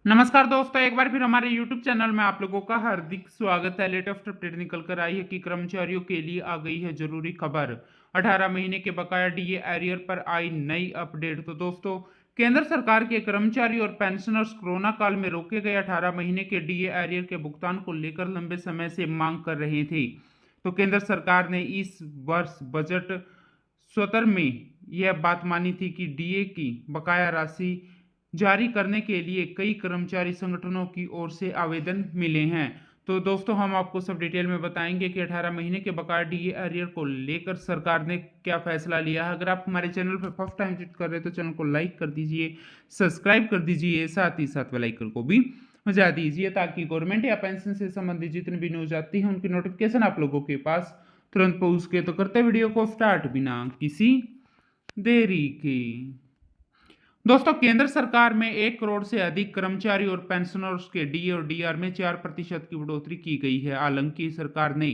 नमस्कार दोस्तों, एक बार फिर हमारे YouTube चैनल में आप लोगों का हार्दिक स्वागत है। लेटेस्ट अपडेट निकल कर आई है कि कर्मचारियों के लिए आ गई है जरूरी खबर। 18 महीने के बकाया डीए एरियर पर आई नई अपडेट। तो दोस्तों, केंद्र सरकार के कर्मचारी और पेंशनर्स कोरोना काल में रोके गए 18 महीने के डीए एरियर के भुगतान को लेकर लंबे समय से मांग कर रहे थे। तो केंद्र सरकार ने इस वर्ष बजट सत्र में यह बात मानी थी कि डीए की बकाया राशि जारी करने के लिए कई कर्मचारी संगठनों की ओर से आवेदन मिले हैं। तो दोस्तों, हम आपको सब डिटेल में बताएंगे कि 18 महीने के बकाया डीए एरियर को लेकर सरकार ने क्या फैसला लिया है। अगर आप हमारे चैनल पर फर्स्ट टाइम विजिट कर रहे हैं तो चैनल को लाइक कर दीजिए, सब्सक्राइब कर दीजिए, साथ ही साथ बेल आइकन को भी बजा दीजिए ताकि गवर्नमेंट या पेंशन से संबंधित जितनी भी न्यूज आती है उनकी नोटिफिकेशन आप लोगों के पास तुरंत पहुंच के। तो करते वीडियो को स्टार्ट बिना किसी देरी के। दोस्तों, केंद्र सरकार में 1 करोड़ से अधिक कर्मचारी और पेंशनर्स के डीए और डीआर में 4% की बढ़ोतरी की गई है। हालांकि सरकार ने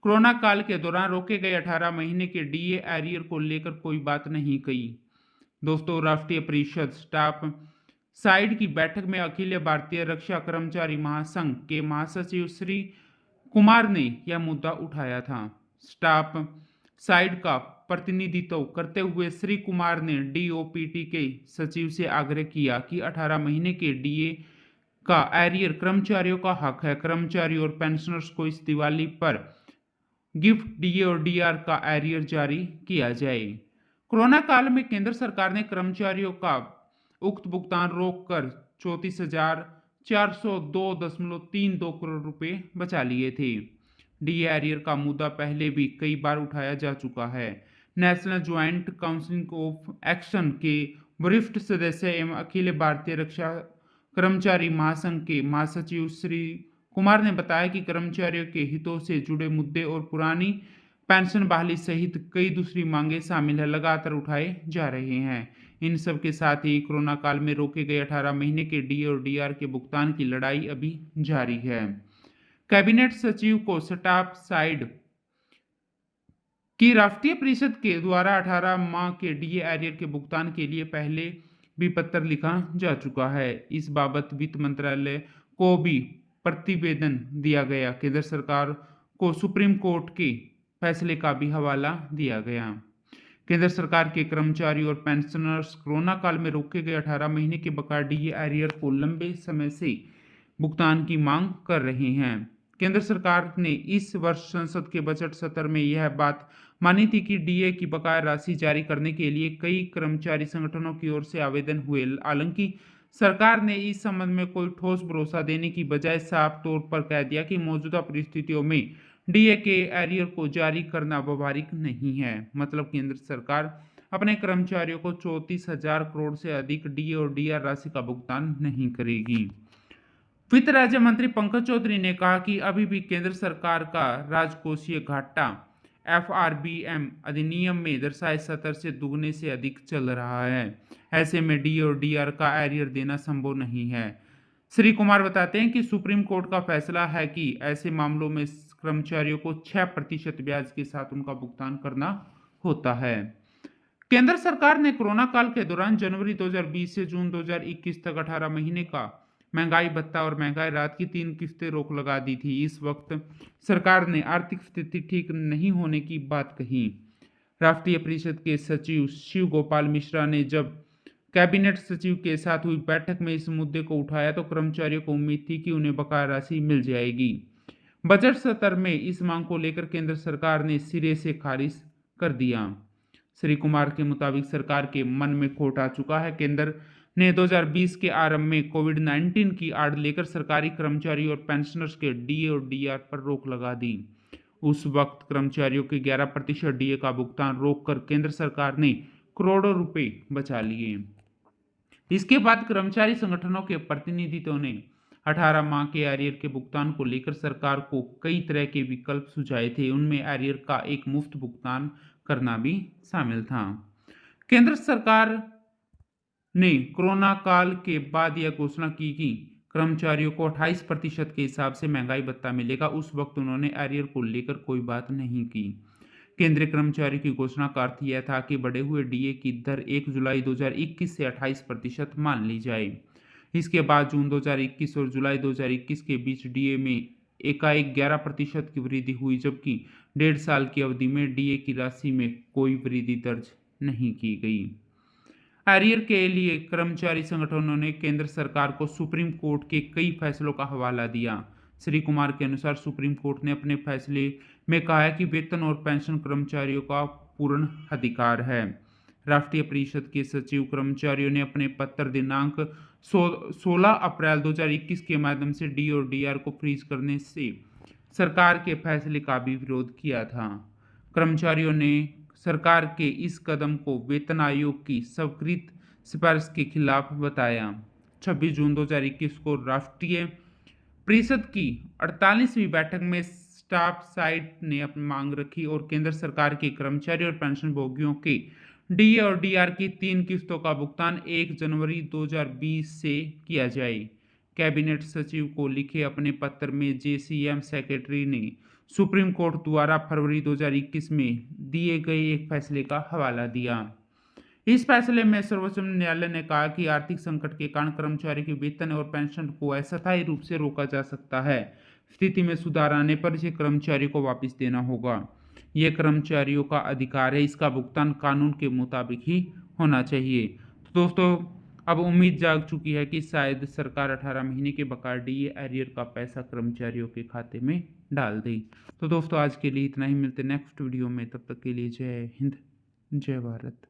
कोरोना काल के दौरान रोके गए 18 महीने के डीए एरियर को लेकर कोई बात नहीं कही। दोस्तों, राष्ट्रीय परिषद स्टाफ साइड की बैठक में अखिल भारतीय रक्षा कर्मचारी महासंघ के महासचिव श्री कुमार ने यह मुद्दा उठाया था। स्टाफ साइड का प्रतिनिधित्व करते हुए श्री कुमार ने डीओपीटी के सचिव से आग्रह किया कि 18 महीने के डीए का एरियर कर्मचारियों का हक है। कर्मचारी और पेंशनर्स को इस दिवाली पर गिफ्ट डीए और डीआर का एरियर जारी किया जाए। कोरोना काल में केंद्र सरकार ने कर्मचारियों का उक्त भुगतान रोककर 34,402.32 करोड़ रुपए बचा लिए थे। डीए एरियर का मुद्दा पहले भी कई बार उठाया जा चुका है। National joint council of action के वरिष्ठ सदस्य एवं अखिल भारतीय रक्षा कर्मचारी महासंघ के महासचिव श्री कुमार ने बताया कि कर्मचारियों के हितों से जुड़े मुद्दे और पुरानी पेंशन बहाली सहित कई दूसरी मांगे शामिल है लगातार उठाए जा रहे हैं। इन सब के साथ ही कोरोना काल में रोके गए 18 महीने के डी और डीआर के भुगतान की लड़ाई अभी जारी है। कैबिनेट सचिव को स्टाफ साइड की राष्ट्रीय परिषद के द्वारा 18 माह के डीए एरियर के भुगतान के लिए पहले भी पत्र लिखा जा चुका है। इस बाबत वित्त मंत्रालय को भी प्रतिवेदन दिया गया। केंद्र सरकार को सुप्रीम कोर्ट के फैसले का भी हवाला दिया गया। केंद्र सरकार के कर्मचारी और पेंशनर्स कोरोना काल में रोके गए 18 महीने के बकाया डीए एरियर को लंबे समय से भुगतान की मांग कर रहे हैं। केंद्र सरकार ने इस वर्ष संसद के बजट सत्र में यह बात मानी थी कि डीए की बकाया राशि जारी करने के लिए कई कर्मचारी संगठनों की ओर से आवेदन हुए। हालांकि सरकार ने इस संबंध में कोई ठोस भरोसा देने की बजाय साफ तौर पर कह दिया कि मौजूदा परिस्थितियों में डीए के एरियर को जारी करना व्यवहारिक नहीं है। मतलब केंद्र सरकार अपने कर्मचारियों को 34,000 करोड़ से अधिक डीए और डीआर राशि का भुगतान नहीं करेगी। वित्त राज्य मंत्री पंकज चौधरी ने कहा कि अभी भी केंद्र सरकार का राजकोषीय घाटा एफआरबीएम अधिनियम में दर्शाए स्तर से दुगने से अधिक चल रहा है। ऐसे में डी और डीआर का एरियर देना संभव नहीं है। श्री कुमार बताते हैं कि सुप्रीम कोर्ट का फैसला है कि ऐसे मामलों में कर्मचारियों को 6% ब्याज के साथ उनका भुगतान करना होता है। केंद्र सरकार ने कोरोना काल के दौरान जनवरी 2020 से जून 2021 तक 18 महीने का महंगाई भत्ता और महंगाई राहत की 3 किस्तें रोक लगा दी थी। इस वक्त सरकार ने आर्थिक स्थिति ठीक नहीं होने की बात कही। राष्ट्रीय परिषद के सचिव शिव गोपाल मिश्रा ने जब कैबिनेट सचिव के साथ हुई बैठक में इस मुद्दे को उठाया तो कर्मचारियों को उम्मीद थी कि उन्हें बकाया राशि मिल जाएगी। बजट सत्र में इस मांग को लेकर केंद्र सरकार ने सिरे से खारिज कर दिया। श्री कुमार के मुताबिक सरकार के मन में खोट आ चुका है। केंद्र ने 2020 के आरंभ में कोविड-19 की आड़ लेकर सरकारी कर्मचारी और पेंशनर्स के डीए और डीआर पर रोक लगा दी। उस वक्त कर्मचारियों के 11% डीए का भुगतान रोककर केंद्र सरकार ने करोड़ों रुपए बचा लिए। इसके बाद कर्मचारी संगठनों के प्रतिनिधियों ने 18 माह के एरियर के भुगतान को लेकर सरकार को कई तरह के विकल्प सुझाए थे। उनमें एरियर का एक मुफ्त भुगतान करना भी शामिल था। केंद्र सरकार ने कोरोना काल के बाद यह घोषणा की कि कर्मचारियों को 28% के हिसाब से महंगाई भत्ता मिलेगा। उस वक्त उन्होंने एरियर को लेकर कोई बात नहीं की। केंद्रीय कर्मचारी की घोषणा का अर्थ यह था कि बढ़े हुए डीए की दर 1 जुलाई 2021 से 28% मान ली जाए। इसके बाद जून 2021 और जुलाई 2021 के बीच डीए में एकाएक 11% की वृद्धि हुई, जबकि 1.5 साल की अवधि में डीए की राशि में कोई वृद्धि दर्ज नहीं की गई। एरियर के लिए कर्मचारी संगठनों ने केंद्र सरकार को सुप्रीम कोर्ट के कई फैसलों का हवाला दिया। श्री कुमार के अनुसार सुप्रीम कोर्ट ने अपने फैसले में कहा है कि वेतन और पेंशन कर्मचारियों का पूर्ण अधिकार है। राष्ट्रीय परिषद के सचिव कर्मचारियों ने अपने पत्र दिनांक 16 अप्रैल 2021 के माध्यम से डी और डीआर को फ्रीज करने से सरकार के फैसले का भी विरोध किया था। कर्मचारियों ने सरकार के इस कदम को वेतन आयोग की स्वीकृत सिफारिश के खिलाफ बताया। 26 जून 2021 को राष्ट्रीय परिषद की 48वीं बैठक में स्टाफ साइड ने अपनी मांग रखी और केंद्र सरकार के कर्मचारी और पेंशन भोगियों के डीए और डीआर की 3 किस्तों का भुगतान 1 जनवरी 2020 से किया जाए। कैबिनेट सचिव को लिखे अपने पत्र में जेसीएम सेक्रेटरी ने सुप्रीम कोर्ट द्वारा फरवरी 2021 में दिए गए एक फैसले का हवाला दिया। इस फैसले में सर्वोच्च न्यायालय ने कहा कि आर्थिक संकट के कारण कर्मचारी के वेतन और पेंशन को अस्थायी रूप से रोका जा सकता है। स्थिति में सुधार आने पर इसे कर्मचारी को वापस देना होगा। यह कर्मचारियों का अधिकार है, इसका भुगतान कानून के मुताबिक ही होना चाहिए। तो दोस्तों, अब उम्मीद जाग चुकी है कि शायद सरकार 18 महीने के बकाया डीए एरियर का पैसा कर्मचारियों के खाते में डाल दे। तो दोस्तों, आज के लिए इतना ही। मिलते नेक्स्ट वीडियो में, तब तक के लिए जय हिंद, जय भारत।